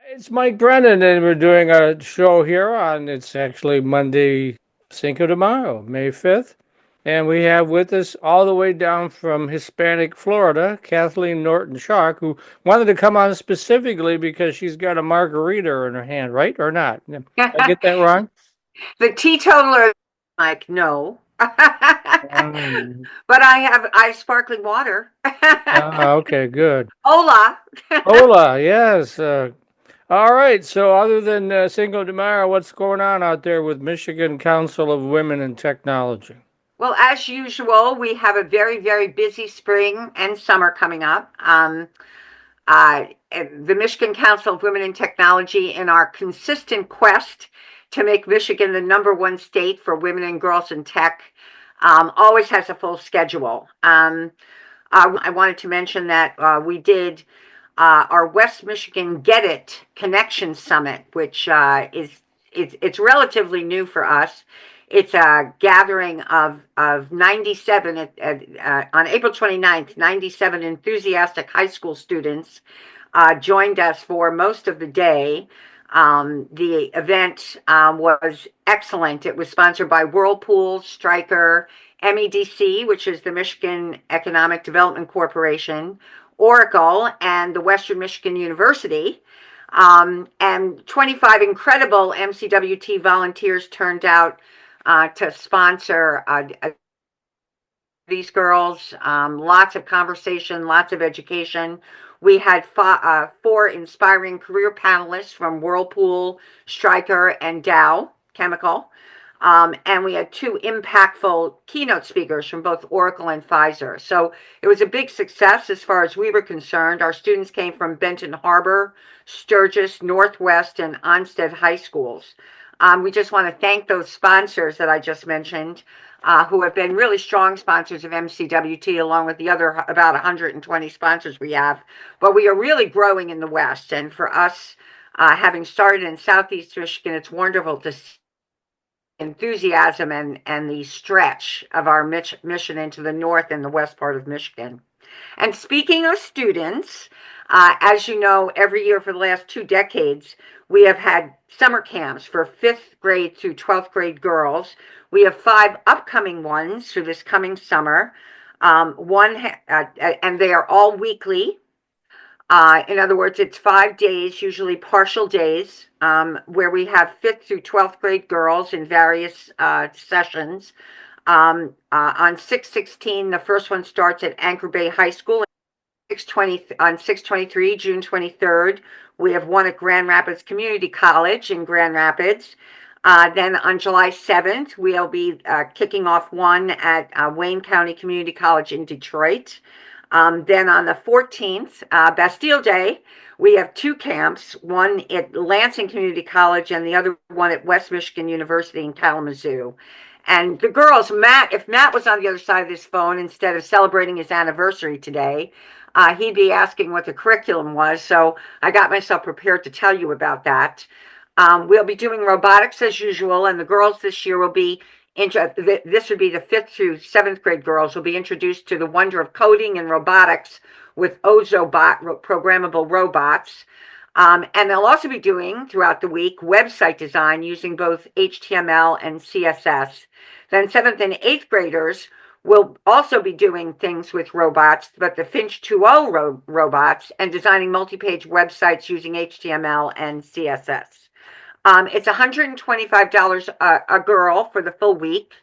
It's Mike Brennan, and we're doing a show here it's actually Monday, Cinco de Mayo, May 5th. And we have with us all the way down from Hispanic Florida, Kathleen Norton-Schock, who wanted to come on specifically because she's got a margarita in her hand, right? Or not? Did I get that wrong? The teetotaler, like, no. But Um, I have sparkling water. okay, good. Hola. Hola, yes. All right. So, other than Cinco de Mayo, what's going on out there with Michigan Council of Women in Technology? Well, as usual, we have a very, very busy spring and summer coming up. The Michigan Council of Women in Technology, in our consistent quest to make Michigan the #1 state for women and girls in tech, always has a full schedule. I wanted to mention that we did our West Michigan Get It Connection Summit, which it's relatively new for us. It's a gathering of 97 on April 29th, 97 enthusiastic high school students joined us for most of the day. The event was excellent. It was sponsored by Whirlpool, Stryker, MEDC, which is the Michigan Economic Development Corporation, Oracle, and the Western Michigan University. And 25 incredible MCWT volunteers turned out to sponsor these girls. Lots of conversation, lots of education. We had four inspiring career panelists from Whirlpool, Stryker, and Dow Chemical. And we had two impactful keynote speakers from both Oracle and Pfizer. So it was a big success as far as we were concerned. Our students came from Benton Harbor, Sturgis, Northwest, and Onstead high schools. We just want to thank those sponsors that I just mentioned, who have been really strong sponsors of MCWT, along with the other about 120 sponsors we have. But we are really growing in the West. And for us, having started in Southeast Michigan, it's wonderful to see enthusiasm and the stretch of our mission into the north and the west part of Michigan. And speaking of students, as you know, every year for the last 2 decades, we have had summer camps for 5th grade through 12th grade girls. We have 5 upcoming ones for this coming summer. And they are all weekly. In other words, it's 5 days, usually partial days, where we have 5th through 12th grade girls in various sessions. On 6/16, the first one starts at Anchor Bay High School. 6/23, June 23rd, we have one at Grand Rapids Community College in Grand Rapids. Then on July 7th, we'll be kicking off one at Wayne County Community College in Detroit. Then on the 14th, Bastille Day, we have 2 camps, one at Lansing Community College and the other one at West Michigan University in Kalamazoo. And the girls, if Matt was on the other side of this phone instead of celebrating his anniversary today, he'd be asking what the curriculum was. So I got myself prepared to tell you about that. We'll be doing robotics as usual, and the girls this year will be this would be the 5th through 7th grade girls will be introduced to the wonder of coding and robotics with Ozobot programmable robots. And they'll also be doing throughout the week website design using both HTML and CSS. Then 7th and 8th graders will also be doing things with robots, but the Finch 2.0 robots, and designing multi-page websites using HTML and CSS. It's $125 a girl for the full week.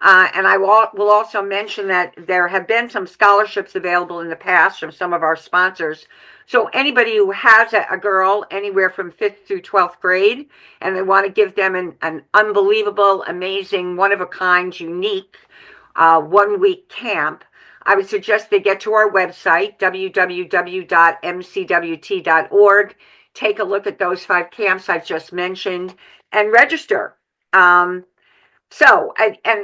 And I will also mention that there have been some scholarships available in the past from some of our sponsors. So anybody who has a girl anywhere from 5th through 12th grade, and they want to give them an unbelievable, amazing, one-of-a-kind, unique 1-week camp, I would suggest they get to our website, www.mcwt.org, take a look at those 5 camps I just mentioned, and register. And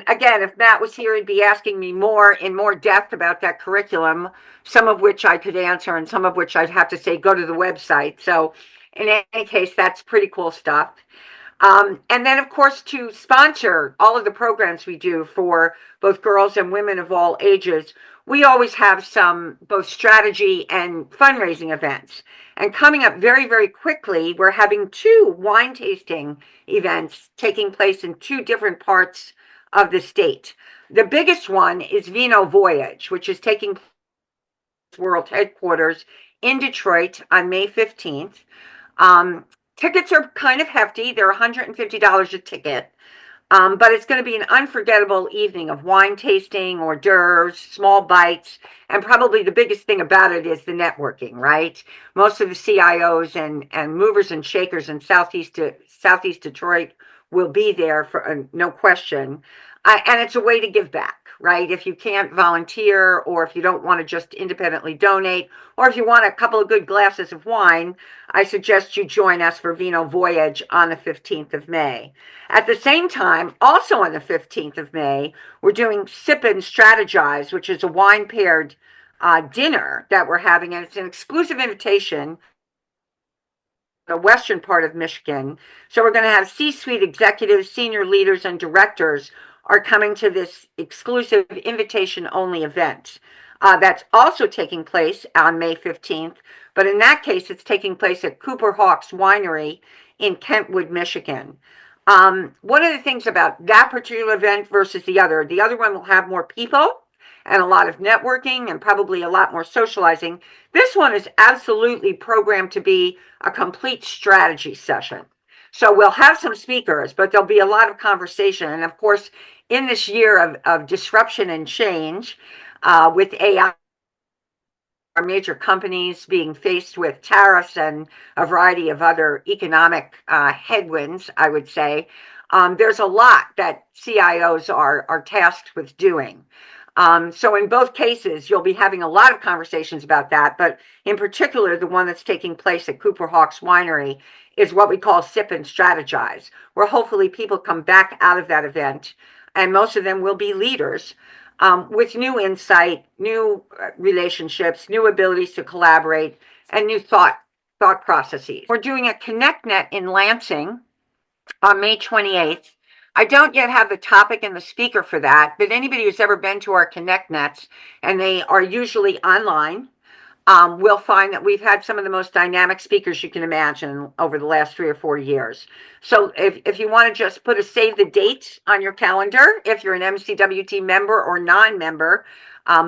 again, if Matt was here, he'd be asking me in more depth about that curriculum, some of which I could answer and some of which I'd have to say, go to the website. So in any case, that's pretty cool stuff. And then, of course, to sponsor all of the programs we do for both girls and women of all ages, we always have some both strategy and fundraising events. And coming up very, very quickly, we're having 2 wine tasting events taking place in 2 different parts of the state. The biggest one is Vino Voyage, which is taking place at world headquarters in Detroit on May 15th. Tickets are kind of hefty. They're $150 a ticket. But it's going to be an unforgettable evening of wine tasting, hors d'oeuvres, small bites, and probably the biggest thing about it is the networking, right? Most of the CIOs and movers and shakers in Southeast Detroit will be there for no question. And it's a way to give back, right? If you can't volunteer, or if you don't want to just independently donate, or if you want a couple of good glasses of wine, I suggest you join us for Vino Voyage on the 15th of May. At the same time, also on the 15th of May, we're doing Sip and Strategize, which is a wine-paired dinner that we're having, and it's an exclusive invitation the western part of Michigan. So we're going to have C-suite executives, senior leaders, and directors are coming to this exclusive invitation-only event. That's also taking place on May 15th, but in that case, it's taking place at Cooper Hawk's Winery in Kentwood, Michigan. One of the things about that particular event versus the other one will have more people and a lot of networking and probably a lot more socializing. This one is absolutely programmed to be a complete strategy session. So we'll have some speakers, but there'll be a lot of conversation. And of course, in this year of disruption and change, with AI, our major companies being faced with tariffs and a variety of other economic headwinds, I would say, there's a lot that CIOs are tasked with doing. So in both cases, you'll be having a lot of conversations about that, but in particular, the one that's taking place at Cooper Hawk's Winery is what we call Sip and Strategize, where hopefully people come back out of that event, and most of them will be leaders with new insight, new relationships, new abilities to collaborate, and new thought processes. We're doing a ConnectNet in Lansing on May 28th. I don't yet have the topic and the speaker for that, but anybody who's ever been to our Connect Nets, and they are usually online, will find that we've had some of the most dynamic speakers you can imagine over the last 3 or 4 years. So if you want to just put a save the date on your calendar, if you're an MCWT member or non-member,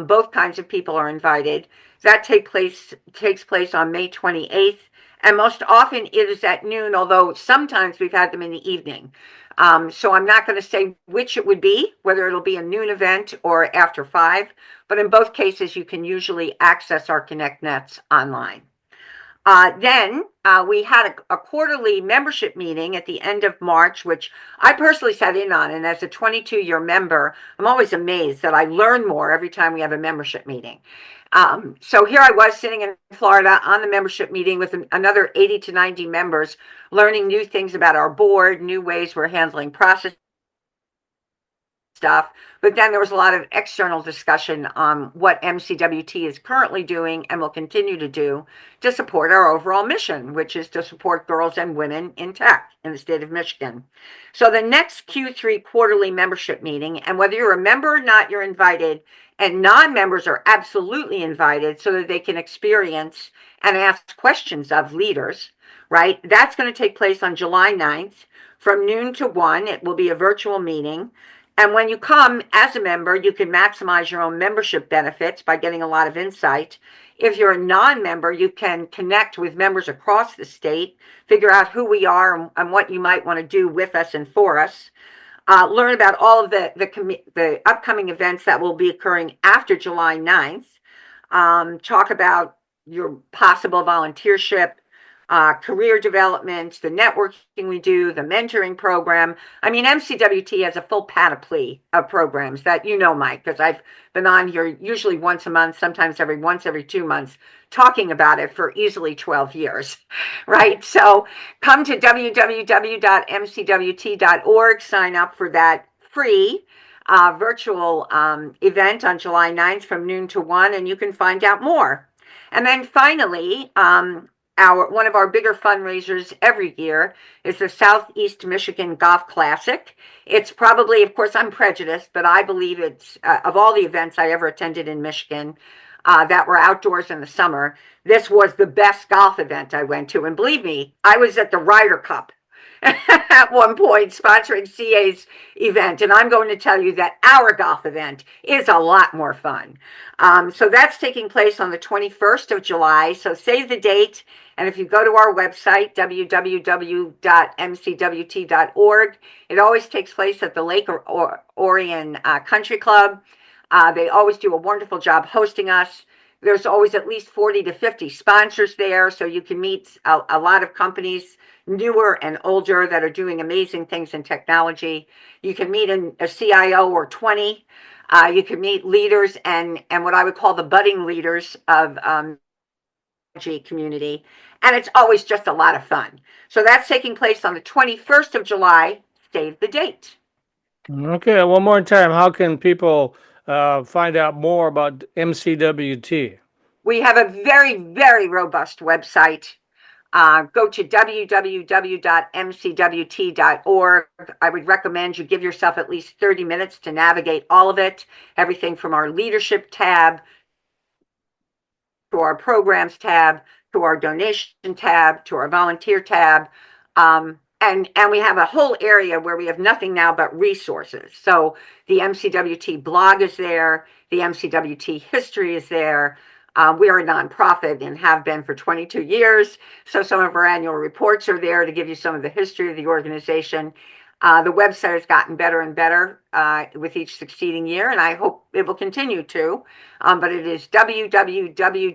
both kinds of people are invited. That takes place on May 28th. And most often it is at noon, although sometimes we've had them in the evening. So I'm not going to say which it would be, whether it'll be a noon event or after 5, but in both cases, you can usually access our Connect Nets online. Then we had a quarterly membership meeting at the end of March, which I personally sat in on. And as a 22-year member, I'm always amazed that I learn more every time we have a membership meeting. So here I was sitting in Florida on the membership meeting with another 80 to 90 members, learning new things about our board, new ways we're handling process stuff. But then there was a lot of external discussion on what MCWT is currently doing and will continue to do to support our overall mission, which is to support girls and women in tech in the state of Michigan. So the next Q3 quarterly membership meeting, and whether you're a member or not, you're invited, and non-members are absolutely invited so that they can experience and ask questions of leaders, right? That's going to take place on July 9th from noon to 1. It will be a virtual meeting. And when you come as a member, you can maximize your own membership benefits by getting a lot of insight. If you're a non-member, you can connect with members across the state, figure out who we are and what you might want to do with us and for us. Learn about all of the upcoming events that will be occurring after July 9th. Talk about your possible volunteership, career development, the networking we do, the mentoring program. I mean, MCWT has a full panoply of programs that you know, Mike, because I've been on here usually once a month, sometimes once every 2 months, talking about it for easily 12 years, right? So come to www.mcwt.org, sign up for that free virtual event on July 9th from noon to 1, and you can find out more. And then finally, one of our bigger fundraisers every year is the Southeast Michigan Golf Classic. It's probably, of course, I'm prejudiced, but I believe it's, of all the events I ever attended in Michigan, that were outdoors in the summer. This was the best golf event I went to. And believe me, I was at the Ryder Cup at one point sponsoring CA's event. And I'm going to tell you that our golf event is a lot more fun. So that's taking place on the 21st of July. So save the date. And if you go to our website, www.mcwt.org, it always takes place at the Lake Orion Country Club. They always do a wonderful job hosting us. There's always at least 40 to 50 sponsors there, so you can meet a lot of companies, newer and older, that are doing amazing things in technology. You can meet a CIO or 20. You can meet leaders and what I would call the budding leaders of community, and it's always just a lot of fun. So that's taking place on the 21st of July. Save the date. Okay, one more time. How can people find out more about MCWT? We have a very, very robust website. Go to www.mcwt.org. I would recommend you give yourself at least 30 minutes to navigate all of it. Everything from our leadership tab to our programs tab, to our donation tab, to our volunteer tab. And we have a whole area where we have nothing now but resources. So the MCWT blog is there. The MCWT history is there. We are a nonprofit and have been for 22 years. So some of our annual reports are there to give you some of the history of the organization. The website has gotten better and better with each succeeding year, and I hope it will continue to. But it is www.mcwt.org.